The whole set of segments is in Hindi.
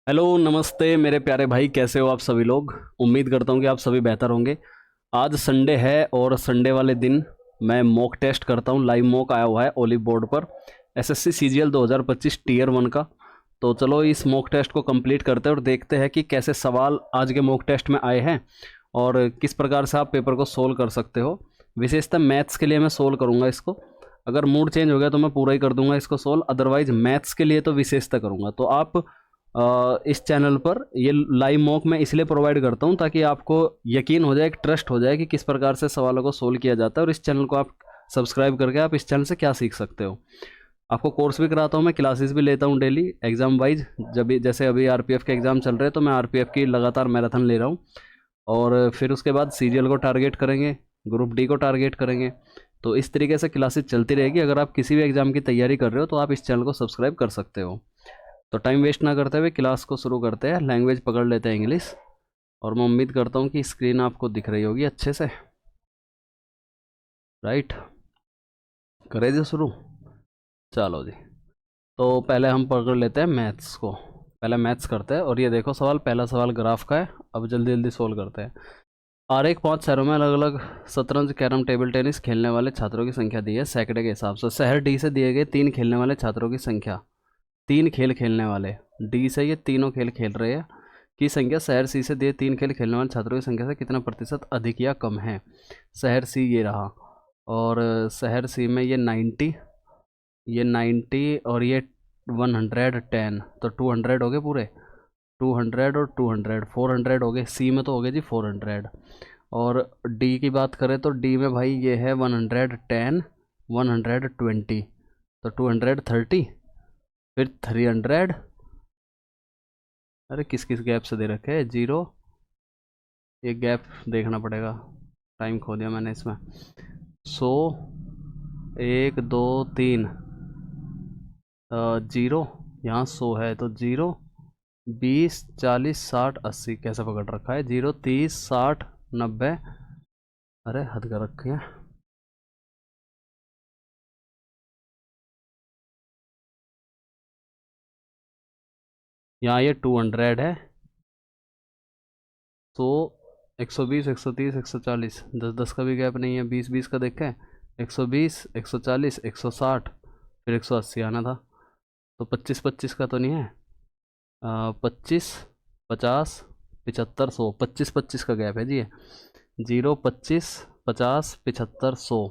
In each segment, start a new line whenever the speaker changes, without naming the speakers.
हेलो नमस्ते मेरे प्यारे भाई, कैसे हो आप सभी लोग। उम्मीद करता हूँ कि आप सभी बेहतर होंगे। आज संडे है और संडे वाले दिन मैं मॉक टेस्ट करता हूँ। लाइव मॉक आया हुआ है ओलिव बोर्ड पर, एसएससी सीजीएल 2025 टीयर 1 का। तो चलो इस मॉक टेस्ट को कंप्लीट करते हैं और देखते हैं कि कैसे सवाल आज के मॉक टेस्ट में आए हैं और किस प्रकार से आप पेपर को सोल्व कर सकते हो। विशेषतः मैथ्स के लिए मैं सोल्व करूँगा इसको। अगर मूड चेंज हो गया तो मैं पूरा ही कर दूंगा इसको सोल्व, अदरवाइज मैथ्स के लिए तो विशेषता करूँगा। तो आप इस चैनल पर ये लाइव मॉक मैं इसलिए प्रोवाइड करता हूँ ताकि आपको यकीन हो जाए, एक ट्रस्ट हो जाए कि किस प्रकार से सवालों को सोल्व किया जाता है। और इस चैनल को आप सब्सक्राइब करके आप इस चैनल से क्या सीख सकते हो। आपको कोर्स भी कराता हूँ मैं, क्लासेस भी लेता हूँ डेली एग्जाम वाइज। जब जैसे अभी आरपीएफ के एग्जाम चल रहे हैं तो मैं आरपीएफ की लगातार मैराथन ले रहा हूँ। और फिर उसके बाद सीजीएल को टारगेट करेंगे, ग्रुप डी को टारगेट करेंगे। तो इस तरीके से क्लासेस चलती रहेगी। अगर आप किसी भी एग्जाम की तैयारी कर रहे हो तो आप इस चैनल को सब्सक्राइब कर सकते हो। तो टाइम वेस्ट ना करते हुए क्लास को शुरू करते हैं। लैंग्वेज पकड़ लेते हैं इंग्लिश। और मैं उम्मीद करता हूँ कि स्क्रीन आपको दिख रही होगी अच्छे से। राइट, करें जी शुरू। चलो जी, तो पहले हम पकड़ लेते हैं मैथ्स को। पहले मैथ्स करते हैं और ये देखो सवाल, पहला सवाल ग्राफ का है। अब जल्दी जल्दी सोल्व करते हैं। आरेख 5 शहरों में अलग अलग शतरंज, कैरम, टेबल टेनिस खेलने वाले छात्रों की संख्या दी है सैकड़े के हिसाब से। शहर डी से दिए गए 3 खेलने वाले छात्रों की संख्या, 3 खेल खेलने वाले डी से ये तीनों खेल खेल रहे हैं की संख्या शहर सी से दिए 3 खेल खेलने वाले छात्रों की संख्या से कितना प्रतिशत अधिक या कम है। शहर सी ये रहा, और शहर सी में ये 90, ये 90 और ये 110, तो 200 हो गए पूरे। 200 और 200, 400 हो गए। सी में तो हो गए जी 400। और डी की बात करें तो डी में भाई ये है 110, 120, तो 230, फिर 300। अरे किस किस गैप से दे रखे हैं जीरो, एक गैप देखना पड़ेगा, टाइम खो दिया मैंने इसमें। 100, 1 2 3, जीरो, यहाँ 100 है तो जीरो, 20 40 60 80 कैसे पकड़ रखा है, 0 30 60 90। अरे हद कर रखे हैं। यहाँ ये 200 है, 100, 120 130 140, 10 10 का भी गैप नहीं है। 20 20 का देखें, 120 140 160, फिर 180 आना था। तो 25 25 का तो नहीं है। 25 50 75 100, 25 25 का गैप है जी ये। 0 25 50 75 100,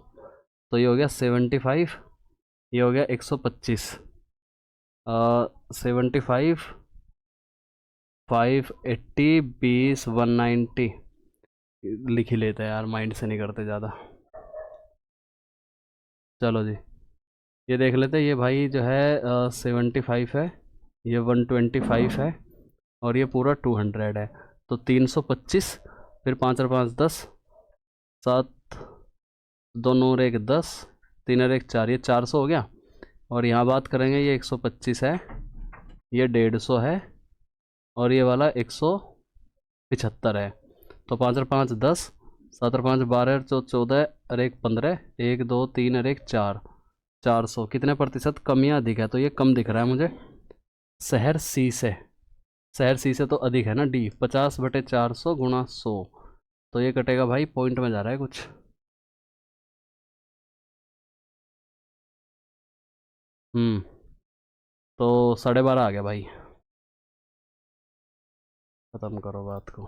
तो ये हो गया 75, ये हो गया 125। 75, 580, 20 190 लिख ही लेते हैं यार, माइंड से नहीं करते ज़्यादा। चलो जी, ये देख लेते हैं। ये भाई जो है 75 है, ये 125 है, और ये पूरा 200 है। तो 325, फिर 5 और 5 10, 7 2 9 और 1 10, 3 और 1 4, ये 400 हो गया। और यहाँ बात करेंगे, ये 125 है, ये 150 है, और ये वाला 175 है। तो 5 और 5 10, 7 और 5 12 और 14 और 1 15, 1 2 3 और 1 4, 400 कितने प्रतिशत कम या अधिक है। तो ये कम दिख रहा है मुझे शहर सी से। शहर सी से तो अधिक है ना डी। 50/400 गुणा 100, तो ये कटेगा भाई, पॉइंट में जा रहा है कुछ। तो 12.5 आ गया भाई। ख़त्म करो बात को।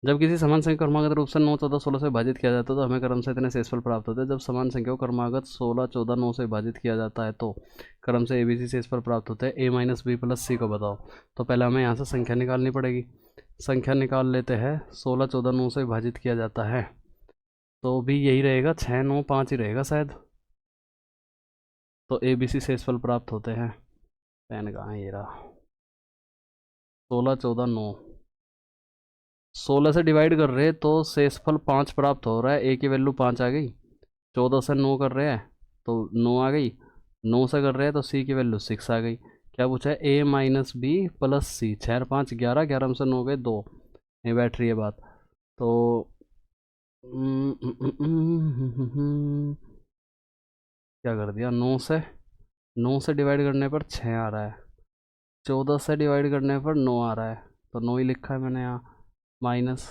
जब किसी समान संख्या को क्रमागत रूप से 9 14 16 से विभाजित किया जाता है तो हमें क्रम से इतने शेषफल प्राप्त होते हैं। जब समान संख्या को क्रमागत 16 14 9 से विभाजित किया जाता है तो क्रम से ABC शेषफल प्राप्त होते हैं। A माइनस बी प्लस सी को बताओ। तो पहले हमें यहाँ से संख्या निकालनी पड़ेगी। संख्या निकाल लेते हैं। 16 14 9 से विभाजित किया जाता है तो भी यही रहेगा, 6 9 5 ही रहेगा शायद। तो ABC शेषफल प्राप्त होते हैं। पेन कहाँ है, ये रहा। 16 14 9, 16 से डिवाइड कर रहे हैं तो शेषफल 5 प्राप्त हो रहा है। ए की वैल्यू 5 आ गई। 14 से 9 कर रहे हैं तो 9 आ गई। 9 से कर रहे हैं तो सी की वैल्यू 6 आ गई। क्या पूछा है, ए माइनस बी प्लस सी। 6 और 5 11, 11 में से 9 गए 2। ये बैठ रही है बात। तो क्या कर दिया, 9 से डिवाइड करने पर 6 आ रहा है, 14 से डिवाइड करने पर 9 आ रहा है, तो 9 ही लिखा है मैंने यहाँ। माइनस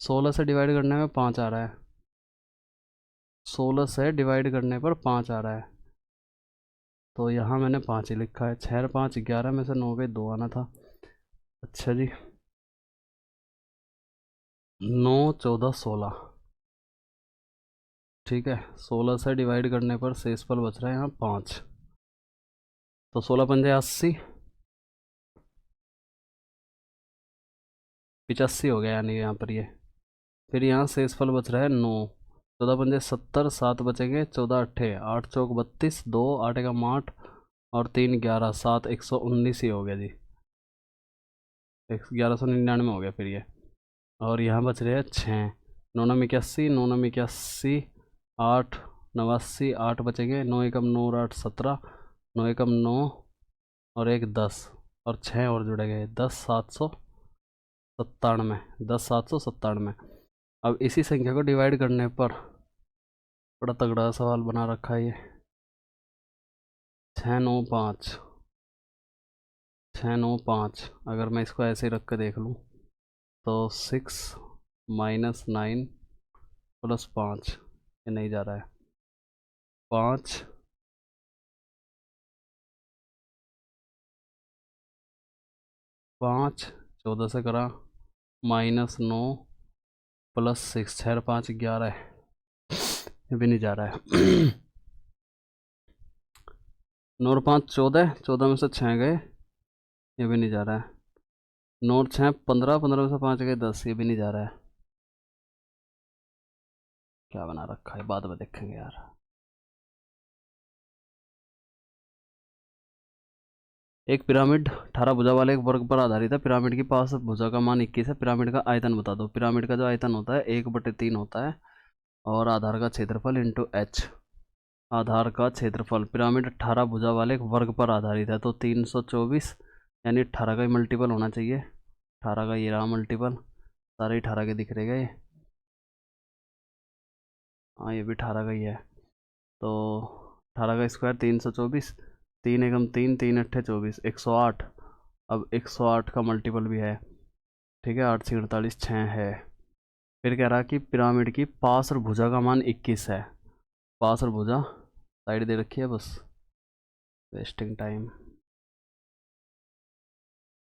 16 से डिवाइड करने में 5 आ रहा है, 16 से डिवाइड करने पर 5 आ रहा है, तो यहाँ मैंने 5 ही लिखा है। 6 और 5 11 में से 9 गए, 2 आना था। अच्छा जी, 9 14 16, ठीक है। 16 से डिवाइड करने पर शेषफल बच रहा है यहाँ 5, तो 16 पंजे 80, 85 हो गया यानी यहाँ पर ये। फिर यहाँ शेषफल बच रहा है 9, 14 पंजे 70, 7 बचेंगे, 14 अट्ठे 8 चौक 32, 2 8 एकम 8 और 3 11, 7 119 ही हो गया जी, 1199 हो गया फिर ये। और यहाँ बच रहे हैं 6, 9 9 81, 9 9 81, 8 89, 8 बचेंगे, 9 एकम 9 और 8 17, 9 एकम 9 और 1 10 और 6 और जुड़ेंगे, 10 797, 10 797। अब इसी संख्या को डिवाइड करने पर बड़ा तगड़ा सवाल बना रखा है ये। 695, 695, अगर मैं इसको ऐसे ही रख के देख लूँ तो 6 माइनस 9 प्लस 5, ये नहीं जा रहा है, 5 5 14 से करा, माइनस 9 प्लस 6, 6 और 5 11 है, ये भी नहीं जा रहा है। 9 और 5 14, 14 में से 6 गए, ये भी नहीं जा रहा है। 9 और 6 15, 15 में से 5 गए 10, ये भी नहीं जा रहा है। क्या बना रखा है, बाद में देखेंगे यार। एक पिरामिड 18 भुजा वाले एक वर्ग पर आधारित है। पिरामिड की पास भुजा का मान 21 है। पिरामिड का आयतन बता दो। पिरामिड का जो आयतन होता है 1/3 होता है, और आधार का क्षेत्रफल इंटू एच, आधार का क्षेत्रफल। पिरामिड 18 भुजा वाले एक वर्ग पर आधारित है, तो 324 यानी 18 का ही मल्टीपल होना चाहिए। 18 का ये रहा मल्टीपल, सारे 18 के दिख रहे ये। हाँ ये भी 18 का ही है, तो 18 का स्क्वायर 324, 3 एकम 3, 3 अट्ठे 24, 108। अब 108 का मल्टीपल भी है, ठीक है, 8 से 48 6 है। फिर कह रहा कि पिरामिड की पास और भुजा का मान 21 है। पास और भुजा साइड दे रखी है, बस wasting time.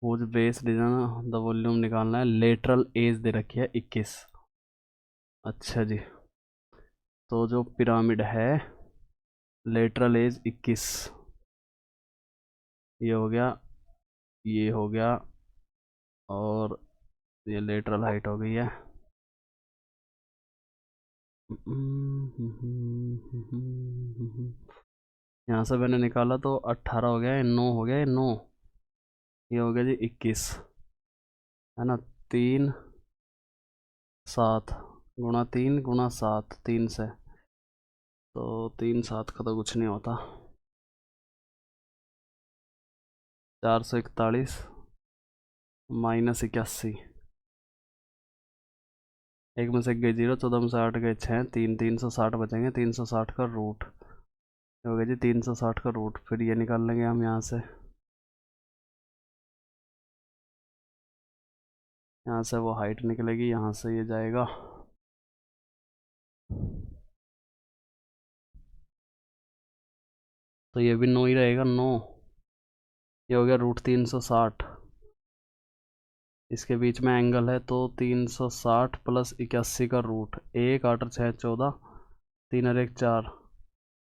Whose base design the volume निकालना है। लेटरल एज दे रखी है 21। अच्छा जी, तो जो पिरामिड है लेटरल एज 21, ये हो गया, ये हो गया, और ये लेटरल हाइट हो गई है। यहाँ से मैंने निकाला तो 18 हो गया, 9 हो गया, 9, ये हो गया जी 21, है ना। 3 7 गुणा 3 गुणा 7, 3 से, तो 3 7 का तो कुछ नहीं होता। 441 माइनस 81, एक में से 1 गई 0, 14 में से 8 गए 6, 360 बचेंगे। 360 का रूट हो गया जी, 360 का रूट। फिर ये निकाल लेंगे हम यहाँ से, यहाँ से वो हाइट निकलेगी, यहाँ से ये जाएगा, तो ये भी 9 ही रहेगा, 9। ये हो गया √360, इसके बीच में एंगल है, तो 360 प्लस 81 का रूट, 1 8 6 14, 3 और 1 4,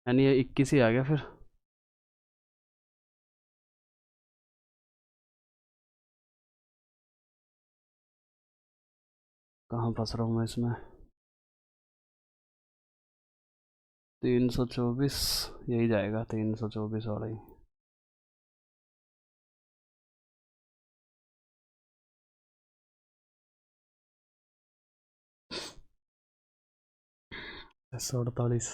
यानी ये 21 ही आ गया। फिर कहाँ फंस रहा हूँ मैं इसमें। 324 यही जाएगा, 324 वाला ही। ऐसा 48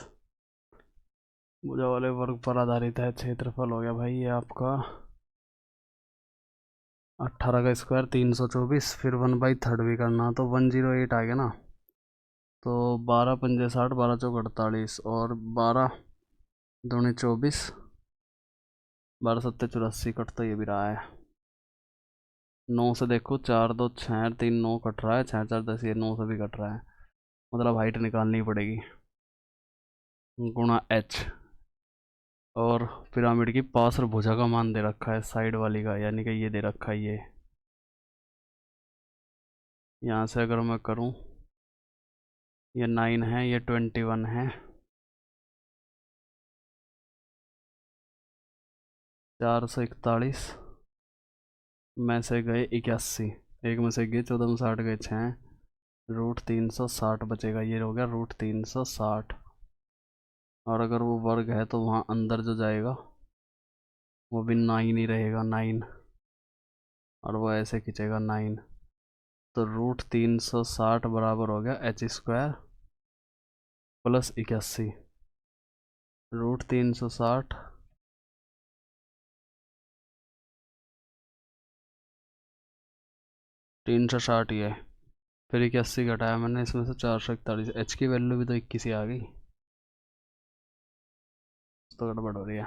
भुजा वाले वर्ग पर आधारित है। क्षेत्रफल हो गया भाई ये आपका 18 का स्क्वायर 324, फिर 1/3 भी करना, तो 108 आ गया ना। तो 12 पंजे 60, 12 चौक 48, और 12 दूनी 24, 12 7 84 कट तो ये भी रहा है। 9 से देखो 4 2 6 3 9 कट रहा है, 6 4 10, ये 9 से भी कट रहा है, मतलब हाइट निकालनी पड़ेगी गुणा h। और पिरामिड की पास और भुजा का मान दे रखा है साइड वाली का, यानी कि ये दे रखा है ये। यहाँ से अगर मैं करूँ, ये 9 है, ये 21 है, 441 में से गए 81, एक में से गए 14 में 60 गए 6, √360 बचेगा, ये हो गया √360। और अगर वो वर्ग है तो वहाँ अंदर जो जाएगा वो भी 9 ही रहेगा, 9, और वो ऐसे खींचेगा 9, तो √360 बराबर हो गया h² प्लस 81। √360 360 ही है, फिर 81 घटाया मैंने इसमें से 441, h की वैल्यू भी तो 21 ही आ गई, तो गड़बड़ हो रही है।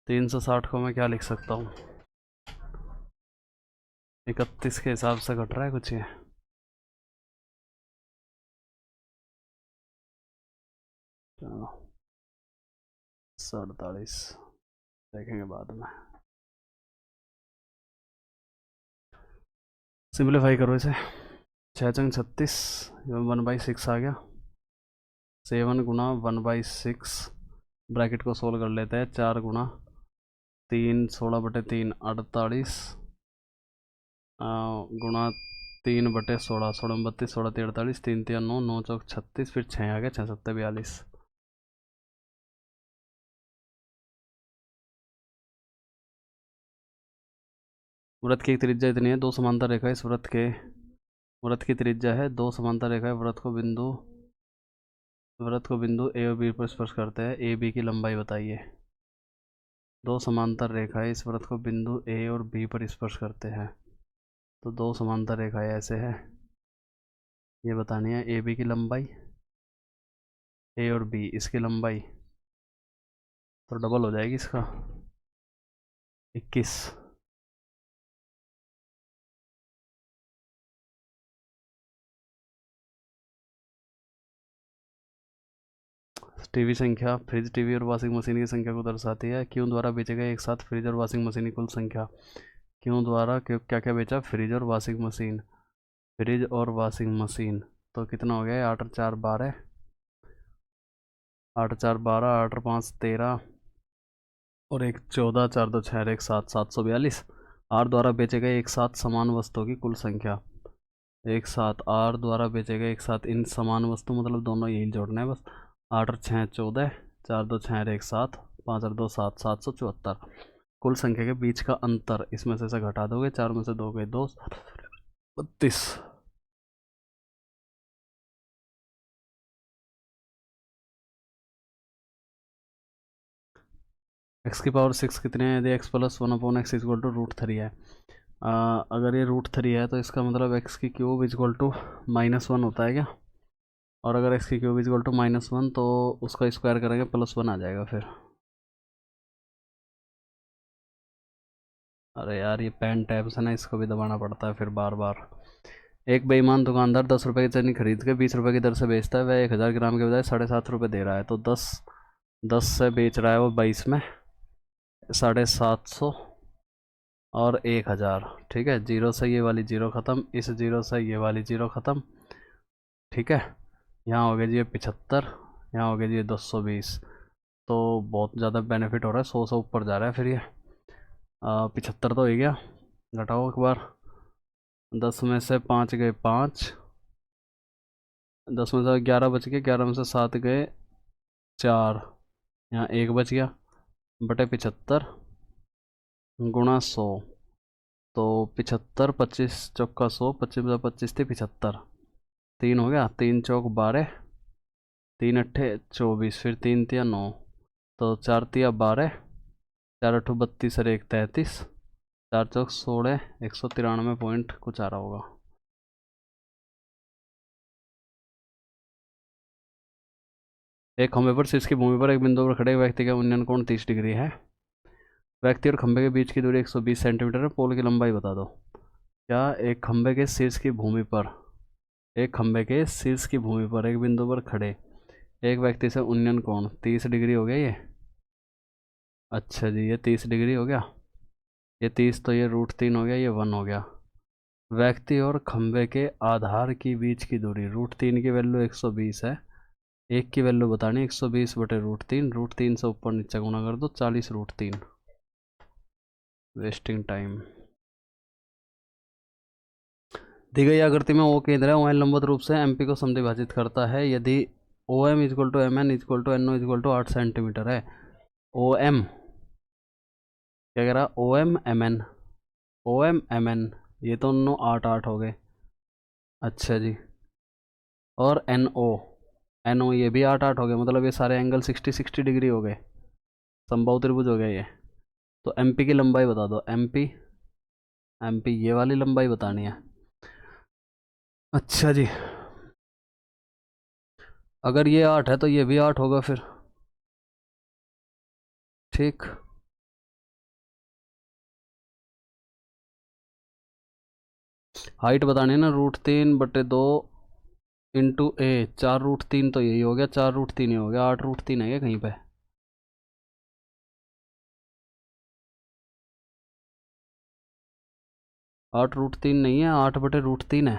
360 को मैं क्या लिख सकता हूँ, 31 के हिसाब से घट रहा है कुछ ये। चलो 47 देखेंगे बाद में। सिंप्लीफाई करो इसे, 6×36, 1/6 आ गया, 7 गुना 1/6, ब्रैकेट को सोल्व कर लेते हैं, 4 गुना 3 16/3 48, गुणा 3/16 16 32 16 3 48, 3 3 9 9 4 36, फिर 6 आ गया, 6 7 42। व्रत की त्रिज्या इतनी है, दो समांतर रेखा इस व्रत की त्रिज्या है, दो समांतर रेखा व्रत को बिंदु ए और बी पर स्पर्श करते हैं, ए बी की लंबाई बताइए। दो समांतर रेखाएं इस व्रत को बिंदु ए और बी पर स्पर्श करते हैं, तो दो समांतर रेखाएं ऐसे है, ये बतानी है ए बी की लंबाई, ए और बी इसकी लंबाई, तो डबल हो जाएगी इसका 21। टीवी संख्या फ्रिज टीवी और वॉशिंग मशीन की संख्या को दर्शाती है। क्यों द्वारा बेचे गए एक साथ फ्रिज और वॉशिंग मशीन की कुल संख्या। क्यों द्वारा क्या क्या बेचा, फ्रिज और वॉशिंग मशीन, फ्रिज और वॉशिंग मशीन, तो कितना हो गया, 8 और 4 12, 8 4 12, 8 और 5 13, और एक 14, 4 2 6 एक 7 742। आर द्वारा बेचे गए एक साथ समान वस्तुओं की कुल संख्या, एक साथ आर द्वारा बेचे गए एक साथ इन समान वस्तु, मतलब दोनों यही जोड़ना है बस। 8 और 6 14, 4 2 6 एक 7, 5 और 2 7 774। कुल संख्या के बीच का अंतर, इसमें से घटा दोगे, 4 में से 2 गए 2, 32। एक्स की पावर 6 कितने हैं, यदि x plus 1/x equal to √3 है। अगर ये √3 है तो इसका मतलब x की क्यूब इक्वल टू -1 होता है क्या, और अगर x की क्यूब इक्वल टू -1 तो उसका स्क्वायर करेंगे +1 आ जाएगा फिर। अरे यार ये पेन टैब से ना इसको भी दबाना पड़ता है फिर बार बार। एक बेईमान दुकानदार 10 रुपये की चनी खरीद के 20 रुपये की दर से बेचता है, वह 1000 ग्राम के बजाय 7.5 रुपये दे रहा है, तो 10 से बेच रहा है वो 22 में, 750 और 1000। ठीक है, जीरो से ये वाली जीरो ख़त्म, इस जीरो से ये वाली जीरो ख़त्म। ठीक है, यहाँ हो गया जी ये 75, यहाँ हो गया जी ये 220, तो बहुत ज़्यादा बेनिफिट हो रहा है, 100 से ऊपर जा रहा है फिर ये। 75 तो हो गया, घटाओ एक बार, 10 में से 5 गए 5, 10 में से 11 बच गए, 11 में से 7 गए 4, यहाँ 1 बच गया, बटे 75 गुणा 100, तो 75 25 चौका 100, 25 25 थी 75, 3 हो गया, 3 चौक 12, 3 अट्ठे 24, फिर 3 तिया 9, तो 4 तिया 12, 4 अट्ठो 32 और 1 33, 4 चौक 16, 193 पॉइंट कुछ आ रहा होगा। एक खंभे पर शीर्ष की भूमि पर एक बिंदु पर खड़े व्यक्ति का उन्नयन कोण 30 डिग्री है। व्यक्ति और खंभे के बीच की दूरी 120 सेंटीमीटर है। पोल की लंबाई बता दो। क्या एक खंभे के शीर्ष की भूमि पर एक बिंदु पर खड़े एक व्यक्ति से उन्नयन कोण 30 डिग्री हो गया ये। अच्छा जी, ये 30 डिग्री हो गया। ये 30 तो ये √3 हो गया, ये 1 हो गया। व्यक्ति और खंभे के आधार की बीच की दूरी √3 की वैल्यू 120 है। एक की वैल्यू बतानी 120 बटे √3। √3 से ऊपर नीचे गुना कर दो 40 √3। Wasting time. दी गई आकृति में ओ केंद्र है। ON लंबवत रूप से MP को समद्विभाजित करता है। यदि OM = MN = NO = 8 सेंटीमीटर है। OM क्या कह रहा? OM MN ये तो 9 8 8 हो गए। अच्छा जी, और NO ये भी 8 8 हो गए। मतलब ये सारे एंगल 60 डिग्री हो गए, समबाहु त्रिभुज हो गया ये। तो MP की लंबाई बता दो। MP ये वाली लंबाई बतानी है। अच्छा जी, अगर ये 8 है तो ये भी 8 होगा फिर। ठीक, हाइट बतानी है ना। √3 बटे 2 इंटू A। 4 √3 तो यही हो गया, 4 √3 ही हो गया। 8 √3 है क्या कहीं पे? 8 √3 नहीं है, 8 बटे √3 है।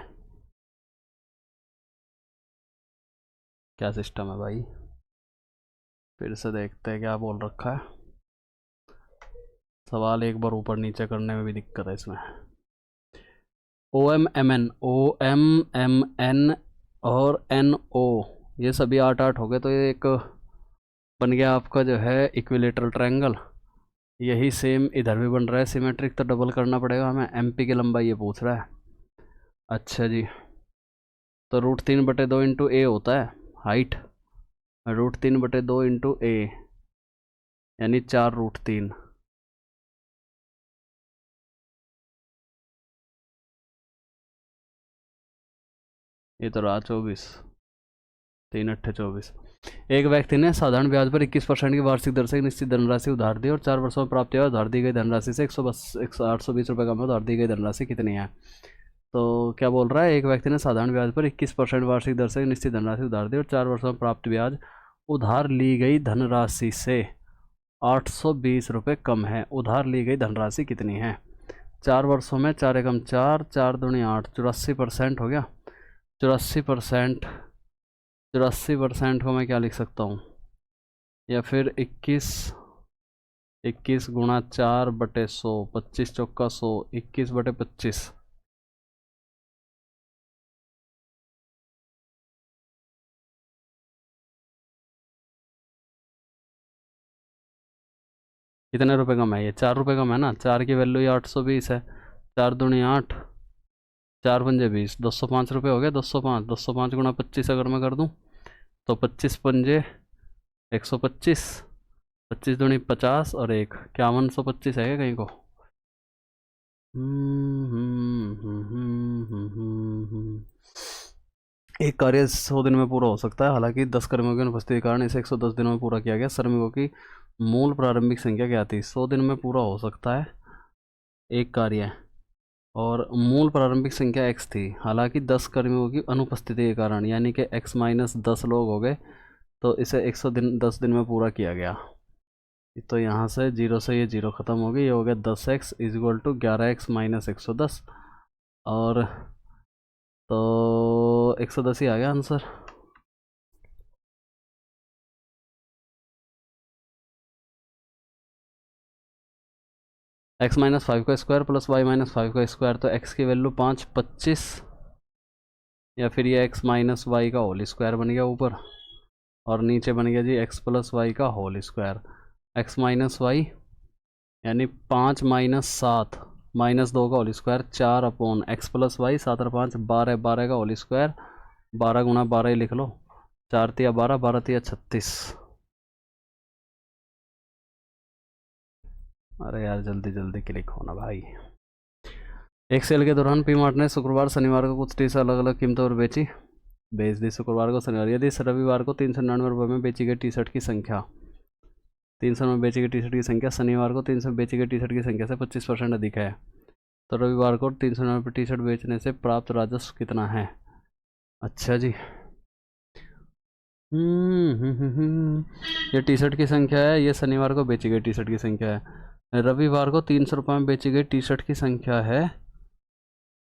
क्या सिस्टम है भाई? फिर से देखते हैं क्या बोल रखा है। सवाल एक बार ऊपर नीचे करने में भी दिक्कत है इसमें। OM MN और NO ये सभी 8 8 हो गए। तो ये एक बन गया आपका जो है इक्विलेटरल ट्रायंगल। यही सेम इधर भी बन रहा है सिमेट्रिक, तो डबल करना पड़ेगा हमें। MP की लंबाई ये पूछ रहा है। अच्छा जी, तो √3 बटे 2 इंटू A होता है हाइट। √3 बटे 2 इंटू A यानी 4 √3। ये तो रहा 24। 3 8 24। एक व्यक्ति ने साधारण ब्याज पर 21% की वार्षिक दर से एक निश्चित धनराशि उधार दी और 4 वर्षों में प्राप्त हुआ। उधार दी गई धनराशि से 820 रुपये कम है। उधार दी गई धनराशि कितनी है? तो क्या बोल रहा है? एक व्यक्ति ने साधारण ब्याज पर 21% वार्षिक दर से एक निश्चित धनराशि उधार दी और 4 वर्षों में प्राप्त ब्याज उधार ली गई धनराशि से 820 रुपये कम है। उधार ली गई धनराशि कितनी है? 4 वर्षों में 4 एकम 4, 4 दूनी 8, 84% हो गया। 84% को मैं क्या लिख सकता हूँ? या फिर 21 गुणा 4 बटे 100, 25 चौका 100, 21 बटे 25। कितने रुपए कम है ये? 4 रुपये कम है ना। 4 की वैल्यू ये 820 है। 4 दूनी 8, 4 पंजे 20, 205 रुपये हो गया। 205 205 गुणा 25 अगर मैं कर दूँ तो 25 पंजे 125, 25 दूनी 50 और 1 5125 है क्या कहीं को? एक कार्य 100 दिन में पूरा हो सकता है। हालांकि 10 कर्मियों की अनुपस्थिति के कारण इसे 110 दिनों में पूरा किया गया। श्रमिकों की मूल प्रारंभिक संख्या क्या थी? 100 दिन में पूरा हो सकता है एक कार्य, और मूल प्रारंभिक संख्या x थी। हालांकि 10 कर्मियों की अनुपस्थिति के कारण, यानी कि x - 10 लोग हो गए, तो इसे 110 दिन में पूरा किया गया। तो यहाँ से 0 से ये 0 ख़त्म हो गई। ये हो गया 10x = 11x - 110, और तो 110 ही आ गया आंसर। x - 5 का स्क्वायर प्लस y - 5 का स्क्वायर, तो x की वैल्यू 5 25, या फिर ये x - y का होल स्क्वायर बन गया ऊपर, और नीचे बन गया जी x + y का होल स्क्वायर। x - y यानी 5 - 7 -2 का whole square, 4 upon x + y, 7 और 5 12, 12 का होल स्क्वायर, 12 गुणा 12 ही लिख लो। 4 तिया 12, 12 तिया 36। अरे यार जल्दी जल्दी क्लिक होना भाई। एक सेल के दौरान पी मार्ट ने शुक्रवार शनिवार को कुछ टी अलग अलग कीमतों पर बेची। बेच दी शुक्रवार को शनिवार। यदि रविवार को 399 में बेची गई टी शर्ट की संख्या, 300 में बेची गई टी शर्ट की संख्या शनिवार को 300 में बेची गई टी शर्ट की संख्या से 25% अधिक है, तो रविवार को 399 टी शर्ट बेचने से प्राप्त राजस्व कितना है। अच्छा जी, ये टी शर्ट की संख्या है, ये शनिवार को बेची गई टी शर्ट की संख्या है। रविवार को 300 रुपये में बेची गई टी शर्ट की संख्या है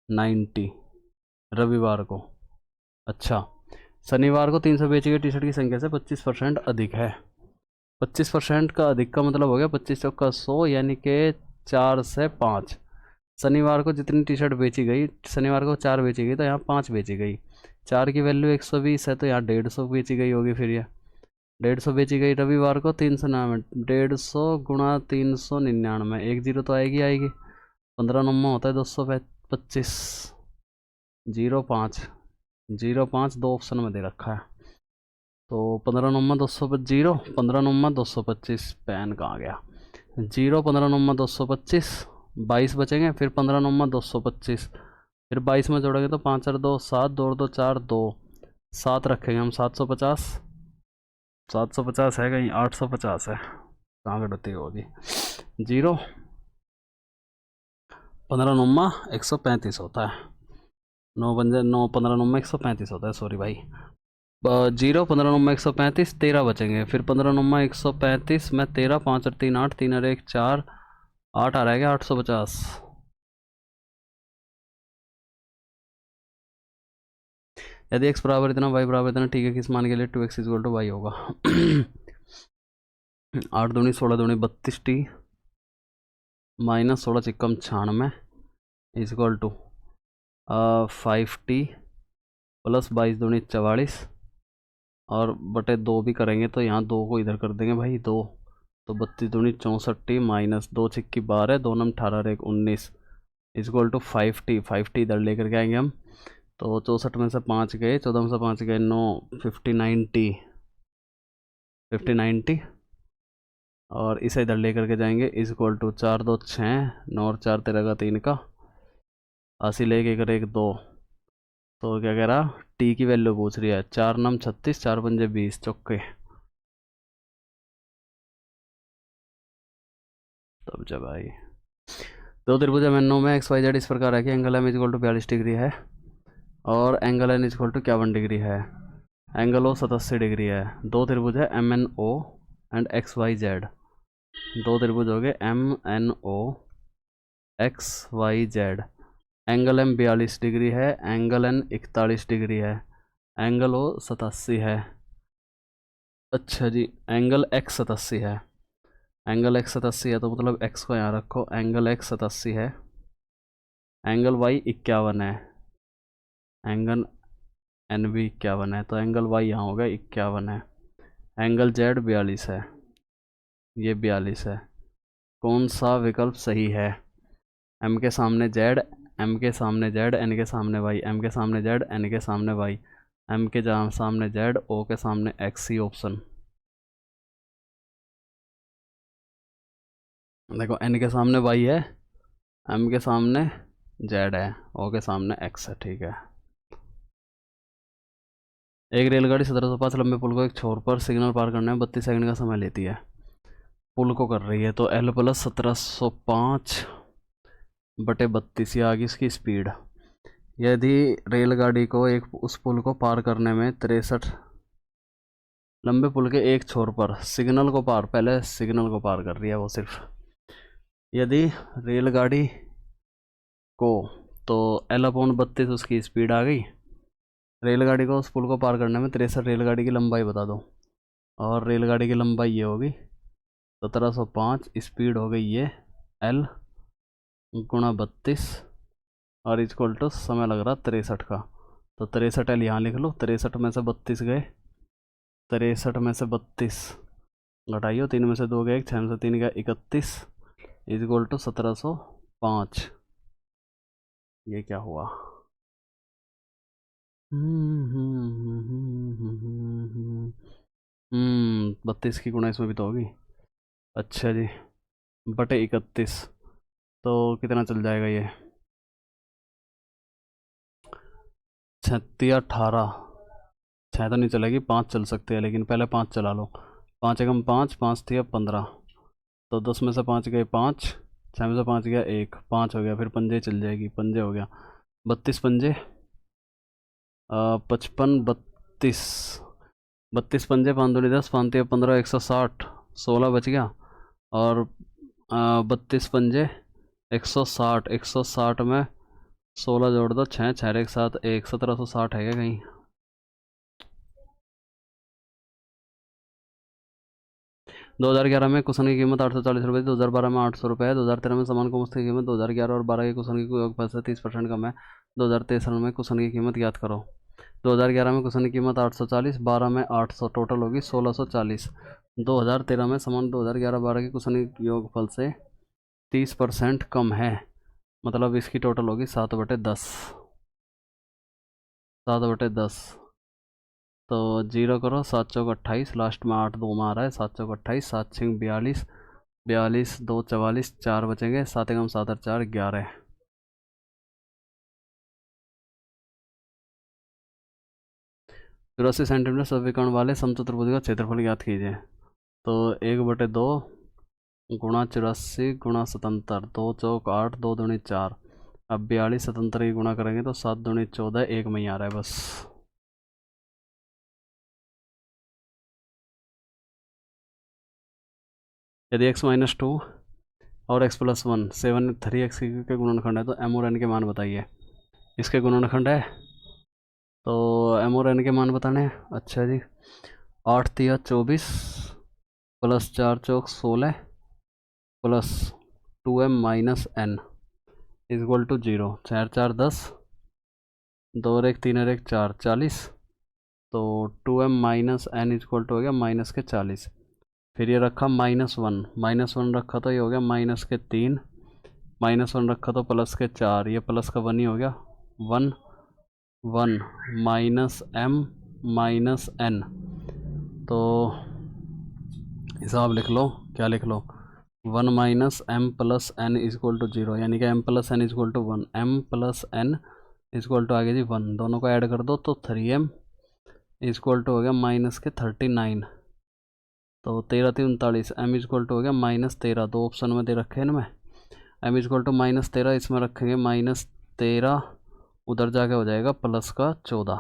90 रविवार को। अच्छा, शनिवार को 300 बेची गई टी शर्ट की संख्या से 25% अधिक है। 25% का अधिक का मतलब हो गया 25 चौका 100, यानी कि 4 से 5। शनिवार को जितनी टी शर्ट बेची गई, शनिवार को 4 बेची गई तो यहाँ 5 बेची गई। 4 की वैल्यू 120 है, तो यहाँ 150 बेची गई होगी। फिर ये 150 बेची गई। रविवार को 399, 150 गुणा 399, 1 जीरो तो आएगी आएगी। 15 नंबर होता है 225, 05 05 2 ऑप्शन में दे रखा है, तो 15 नंबर 250, 15 नंबर 225। पेन कहाँ गया? 0 15 नंबर 225, 22 बचेंगे। फिर 15 नंबर 225, फिर 22 में जोड़ेंगे तो 5 और 2 7, 2 2 4 2 7 रखेंगे हम 750। 750 है कहीं? 850 है, कहाँ गलती होगी? 0 15 नंबर 135 होता है। 9 पंजे 9 15 नंबर 135 होता है, सॉरी भाई। 0 15 नंबर 135, 13 बचेंगे। फिर 15 नंबर 135 में 13, 5 और 3 8, 3 और 1 4, 8 आ रहेगा 850। यदि x बराबर इतना, y बराबर इतना, ठीक है, किस मान के लिए 2x इक्वल टू वाई होगा? 8 दूनी 16 दूनी 32t माइनस 16 चिक्कम 96 इक्वल टू 5t प्लस 22 दूनी 44 और बटे 2 भी करेंगे तो यहाँ 2 को इधर कर देंगे भाई 2, तो 32 दूनी 64t माइनस 2 छिक्की 12, 2 नम 18 1 19 इक्वल टू 5t। 5t इधर लेकर के आएंगे हम, तो 64 में से 5 गए, 14 में से 5 गए 9, 59t और इसे इधर लेकर के जाएंगे इक्वल टू 4 2 6, 9 और 4 13 का 3 का 80 लेके कर 1 2, तो क्या कह रहा? टी की वैल्यू पूछ रही है। 4 नम 36, 4 पंजे 20 चौके। तब जब भाई दो त्रिभुज एमएनओ में एक्स वाई जेड इस प्रकार है कि angle M equal to 42 degree है और angle N equal to 51 degree है, एंगल ओ 87 डिग्री है। दो त्रिभुज है M N O and X Y Z. दो त्रिभुज हो गए M N O X Y Z. Angle M 42 degree है, एंगल एन 41 डिग्री है, एंगल ओ 87 है। अच्छा जी, एंगल एक्स 87 है, एंगल एक्स 87 है, तो मतलब एक्स को यहाँ रखो, एंगल एक्स 87 है। एंगल वाई 51 है, एंगल एन भी 51 है, तो एंगल वाई यहाँ हो गया 51 है। एंगल जेड 42 है, ये 42 है। कौन सा विकल्प सही है? एम के सामने जेड, एम के सामने जेड, एन के सामने वाई, एम के सामने जेड, एन के सामने वाई, एम के सामने जेड, ओ के सामने एक्स। सी ऑप्शन देखो, एन के सामने वाई है, एम के सामने जेड है, ओ के सामने एक्स है। ठीक है। एक रेलगाड़ी 1705 लंबे पुल को एक छोर पर सिग्नल पार करने में 32 सेकंड का समय लेती है। पुल को कर रही है, तो एल प्लस 1705 बटे 32 ये आ गई इसकी स्पीड। यदि रेलगाड़ी को एक उस पुल को पार करने में 63 लंबे पुल के एक छोर पर सिग्नल को पार, पहले सिग्नल को पार कर रही है वो सिर्फ। यदि रेलगाड़ी को, तो एल अपॉन 32 उसकी स्पीड आ गई। रेलगाड़ी को उस पुल को पार करने में 63, रेलगाड़ी की लंबाई बता दो, और रेलगाड़ी की लंबाई ये होगी 1705, स्पीड हो गई ये एल गुणा 32 और इक्वल टू समय लग रहा 63 का, तो 63 एल यहाँ लिख लो। 63 में से 32 गए, 63 में से 32 घटाइयो, 3 में से 2 गए, 6 में से 3 गया 31 इक्वल टू 1705। ये क्या हुआ? 32 की गुणा इसमें भी तो होगी। अच्छा जी, बटे 31, तो कितना चल जाएगा ये? 36 18 छः तो नहीं चलेगी, 5 चल सकती है, लेकिन पहले 5 चला लो। 5 एकम 5, 5 थी अब 15, तो 10 में से 5 गए 5, 6 में से 5 गया 1, 5 हो गया, फिर पंजे चल जाएगी, पंजे हो गया 32 पंजे, 55, 32, 32 पंजे, 5 दूनी 10, 5 तिया 15, 160, 16 बच गया। और 32 पंजे 160, 160 में 16 जोड़ दो, 6 6 एक साथ 1, 1760 है क्या कहीं? दो हज़ार 11 में कुशन की कीमत 840 रुपये थी, 2012 में 800 रुपये है, 2013 में समान कुमस्त की कीमत 2011 और 12 के कुशन की योगफल से 30% कम है। 2023 में कुशन की कीमत ज्ञात करो। 2011 में कुशन की कीमत 840, 12 में 800, टोटल होगी 1640। 2013 में समान 2011-12 के कुशन की योगफल से 30% कम है, मतलब इसकी टोटल होगी 7/10, 7/10। तो 0 करो, 7 चौक 28, लास्ट में 8 2 में आ रहा है, 7 चौक 28, 7 6 42, 42 2 44, 4 बचेंगे, 7 एकम 7 और 4 11। चौरासी सेंटीमीटर समीकरण वाले समचतुर्भुज का क्षेत्रफल ज्ञात कीजिए। तो 1/2 गुणा 84 गुणा 77, 2 चौक 8, 2 दूनी 4, अब 42 77 की गुणा करेंगे तो 7 दूनी 14, 1 में ही आ रहा है बस। यदि x-2 और x+1 7 3x के गुणनखंड है तो m और n के मान बताइए। इसके गुणनखंड है तो m और n के मान बताने हैं। अच्छा जी, 8 तिया 24 प्लस 4 चौक 16 plus 2m minus n equal to 0, 4 4 10, 2 और 1 3 और 1 4 40, तो 2m minus n equal to हो गया माइनस के 40। फिर ये रखा -1, -1 रखा तो ये हो गया माइनस के 3, -1 रखा तो प्लस के 4, ये प्लस का 1 ही हो गया, 1 1 माइनस m माइनस n। तो हिसाब लिख लो, क्या लिख लो, 1 minus m plus n equal to 0, यानी कि m plus n equal to 1, m plus n equal to आगे जी 1, दोनों को ऐड कर दो तो 3m इक्वल टू हो गया माइनस के 39, तो 13 3 39, m इक्वल टू हो गया -13, दो ऑप्शन में दे रखे हैं इनमें, m इक्वल टू -13, इसमें रखेंगे -13, उधर जाके हो जाएगा प्लस का 14।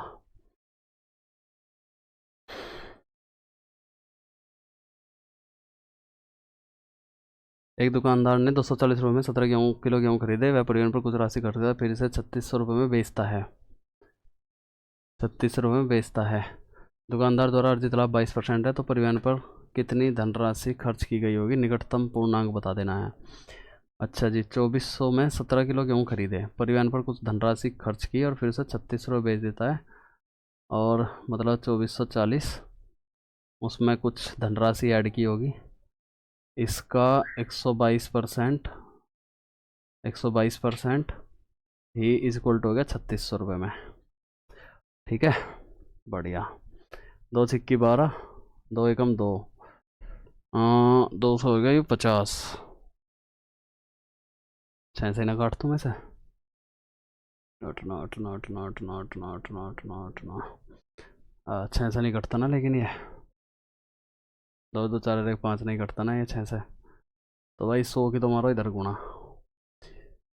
एक दुकानदार ने 240 रुपये में 17 किलो गेहूँ खरीदे, वह परिवहन पर कुछ राशि खर्च फिर इसे 3600 रुपये में बेचता है, 3600 रुपये में बेचता है। दुकानदार द्वारा अर्जित लाभ 22% है, तो परिवहन पर कितनी धनराशि खर्च की गई होगी, निकटतम पूर्णांक बता देना है। अच्छा जी, 2400 में 17 किलो गेहूँ खरीदे, परिवहन पर कुछ धनराशि खर्च की और फिर से 3600 रुपये बेच देता है, और मतलब 2440, उसमें कुछ धनराशि ऐड की होगी, इसका 122%, 122% ही इक्वल टू हो गया 3600 रुपये में। ठीक है, बढ़िया। 2 सिक्की 12, 2 एकम 2, 200 हो गया ये 50, 6 से ना काट दूँ मैं से, note note note note note note note note note 6 से नहीं कटता ना, लेकिन ये 2 2 4 1 5 नहीं कटता ना ये 6 से, तो भाई 100 की तो मारो इधर गुणा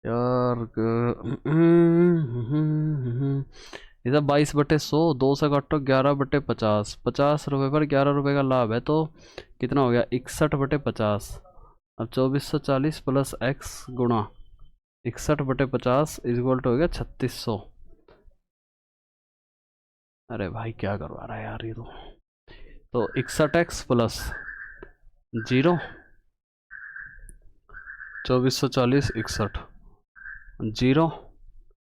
यार, इधर 22/100, 2 से काटो 11/50, 50 रुपये पर 11 रुपये का लाभ है, तो कितना हो गया 61/50। अब 2440 प्लस x गुणा 61/50 इक्वल टू हो गया 3600। अरे भाई क्या करवा रहा है यार ये तो 61x प्लस 0, 2440 61 0,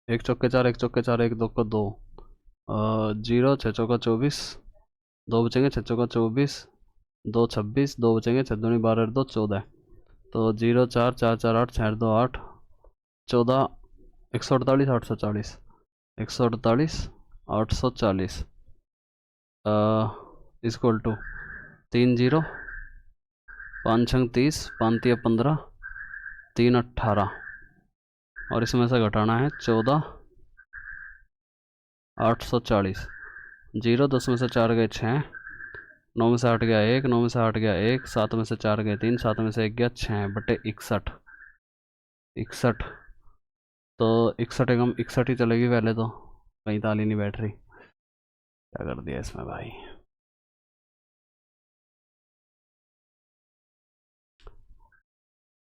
1 चौके 4, 1 चौके 4, 1 2 को 2, 0 6 चौका 24, 2 बचेंगे, 6 चौका 24, 2 26, 2 बचेंगे, 6 दूनी 12 2 14, तो 0 4 4 4 8 6 2 8 14, 148 840, 148 840 इक्वल टू 3 0, 5 6 30, 5 3 15, 3 18, और इसमें से घटाना है 14 840, जीरो, 10 में से 4 गए 6, 9 में से 8 गया 1, 9 में से 8 गया 1, 7 में से 4 गए 3, 7 में से 1 गया 6/61। 61 तो 61 एकम 61 ही चलेगी पहले तो, कहीं ताली नहीं बैठ रही। क्या कर दिया इसमें भाई।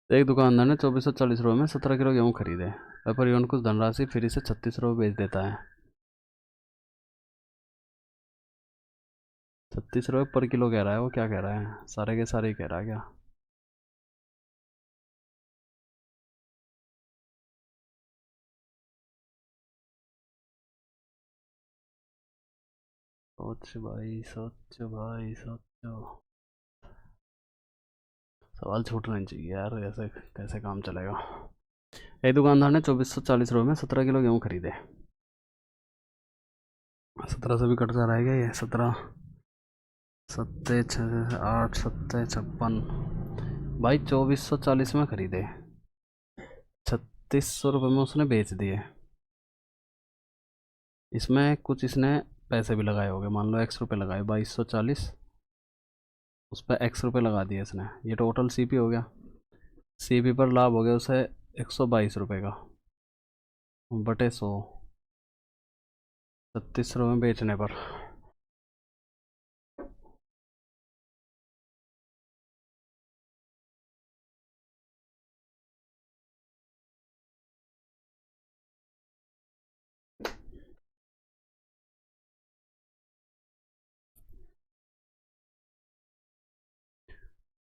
एक दुकानदार ने 2440 रुपये में 17 किलो गेहूँ खरीदे। वह परिवहन कुछ धनराशि फ्री से 36 रुपये बेच देता है। 36 रुपये पर किलो कह रहा है वो, क्या कह रहा है, सारे के सारे ही कह रहा है क्या। सोच भाई, सोच भाई, सोचो। सवाल छूटना नहीं चाहिए यार, ऐसे कैसे काम चलेगा। एक दुकानदार ने 2440 रुपये में 17 किलो गेहूँ खरीदे। 17 से भी कट कर आएगा ये, 17 सत्ते 8 सत्ते 56 भाई, 2440 में खरीदे, 3600 रुपये में उसने बेच दिए। इसमें कुछ इसने पैसे भी लगाए होंगे, मान लो x रुपये लगाए, 2240, उस पर x रुपये लगा दिए इसने, ये टोटल सीपी हो गया। सीपी पर लाभ हो गया उसे 122 रुपये का, बटे 100, 3600 में बेचने पर।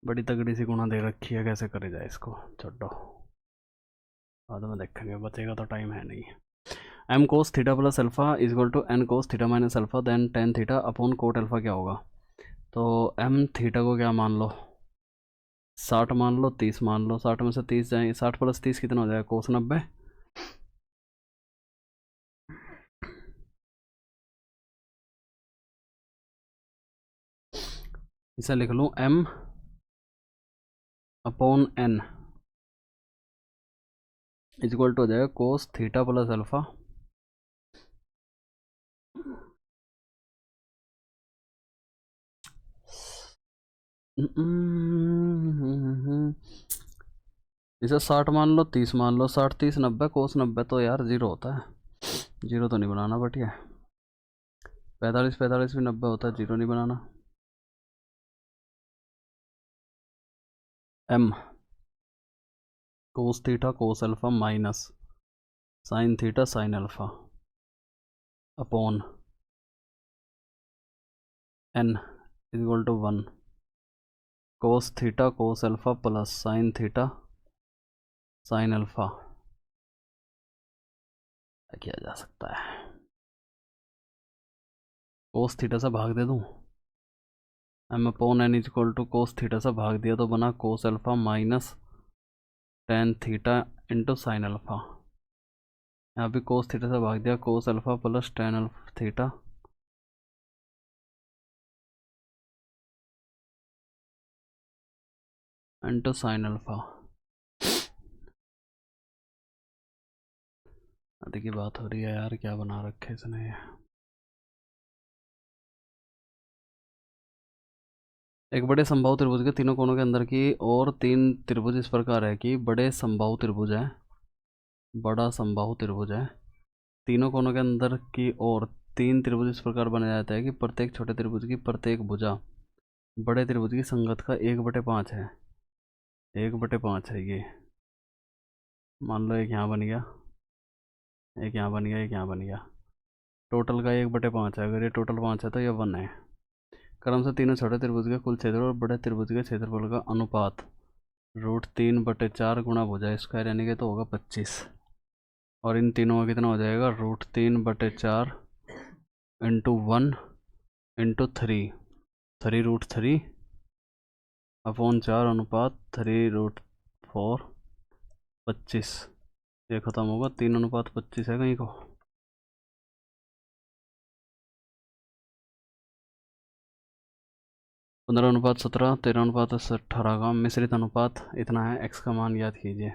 बड़ी तगड़ी सी गुणा दे रखी है, कैसे करे जाए इसको, छोड़ो बाद में देखेंगे, बचेगा तो टाइम है नहीं। M cos theta plus alpha is equal to N cos theta minus alpha then tan theta upon cot alpha क्या होगा। तो एम थीटा को क्या मान लो, 60 मान लो, 30 मान लो, 60 में से 30 जाए, 60 + 30 कितना हो जाएगा, कोस 90। इसे लिख लूँ M upon N is equal to हो जाएगा कोस थीटा प्लस अल्फा इसे 60 मान लो, 30 मान लो, 60 30 90, कोस 90 तो यार 0 होता है, 0 तो नहीं बनाना बटिया। 45 45 भी 90 होता है, 0 नहीं बनाना। M cos theta cos alpha minus sine theta sine alpha upon N is equal to 1 cos theta cos alpha plus sine theta sine alpha. किया जा सकता है, कोस थीटा से भाग दे दूं, M upon N is equal to cos theta से भाग दिया तो बना cos alpha minus tan theta into sine alpha. यहाँ भी कोस थीटा से भाग दिया, cos alpha plus tan alpha theta into sine alpha. आदि की बात हो रही है यार, क्या बना रखे इसने। एक बड़े समबाहु त्रिभुज के तीनों कोनों के अंदर की और तीन त्रिभुज इस प्रकार है कि बड़े समबाहु त्रिभुज है, बड़ा समबाहु त्रिभुज है, तीनों कोनों के अंदर की और तीन त्रिभुज इस प्रकार बनाया जाता है कि प्रत्येक छोटे त्रिभुज की प्रत्येक भुजा बड़े त्रिभुज की संगत का 1/5 है। 1/5 है ये, मान लो एक यहाँ बन गया, एक यहाँ बन गया, एक यहाँ बन गया, टोटल का 1/5 है। अगर ये टोटल 5 है तो ये 1 है। क्रम से तीनों छोटे त्रिभुज के कुल क्षेत्रफल और बड़े त्रिभुज के क्षेत्रफल का अनुपात √3/4 गुणा भुजा स्क्वायर यानी कि तो होगा 25। और इन तीनों का कितना हो जाएगा, √3/4 इंटू 1 इंटू 3, 3√3 अपॉन 4 अनुपात 3√4 25। ये खत्म होगा, 3:25 है कहीं को। 15:17, 13:18 का मिश्रित अनुपात इतना है। x का मान याद कीजिए।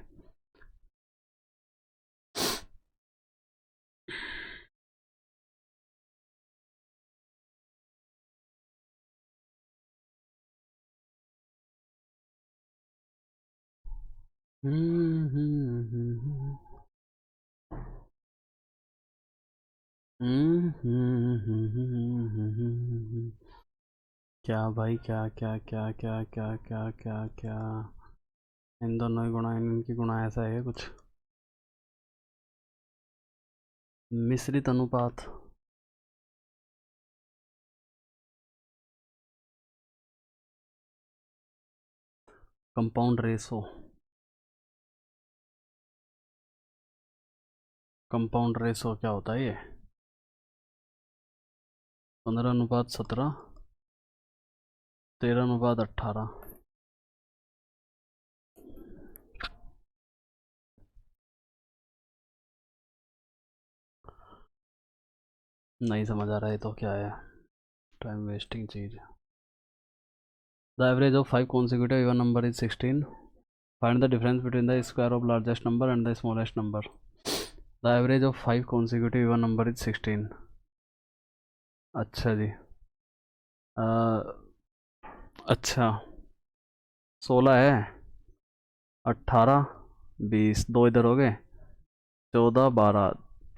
क्या भाई, क्या क्या क्या क्या क्या क्या क्या क्या, इन दोनों की गुणा, इनकी गुणा ऐसा है कुछ, मिश्रित अनुपात, कंपाउंड रेशो, कंपाउंड रेशो क्या होता है ये? 15:17, 13:18। नहीं समझ आ रहा है तो क्या है, time wasting cheese. The average of 5 consecutive even number is 16. Find the difference between the square of largest number and the smallest number. The average of 5 consecutive even number is 16. अच्छा जी। अ, अच्छा, 16 है, 18, 20, दो इधर हो गए, 14, 12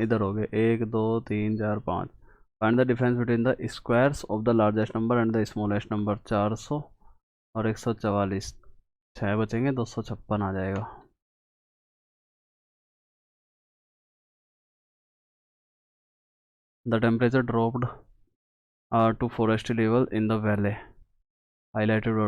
इधर हो गए, 1 2 3 4 5। Find the difference between the squares of the largest number and the smallest number. 400 और 144, 6 बचेंगे, 256 आ जाएगा। The temperature dropped to forest level in the valley highlighted or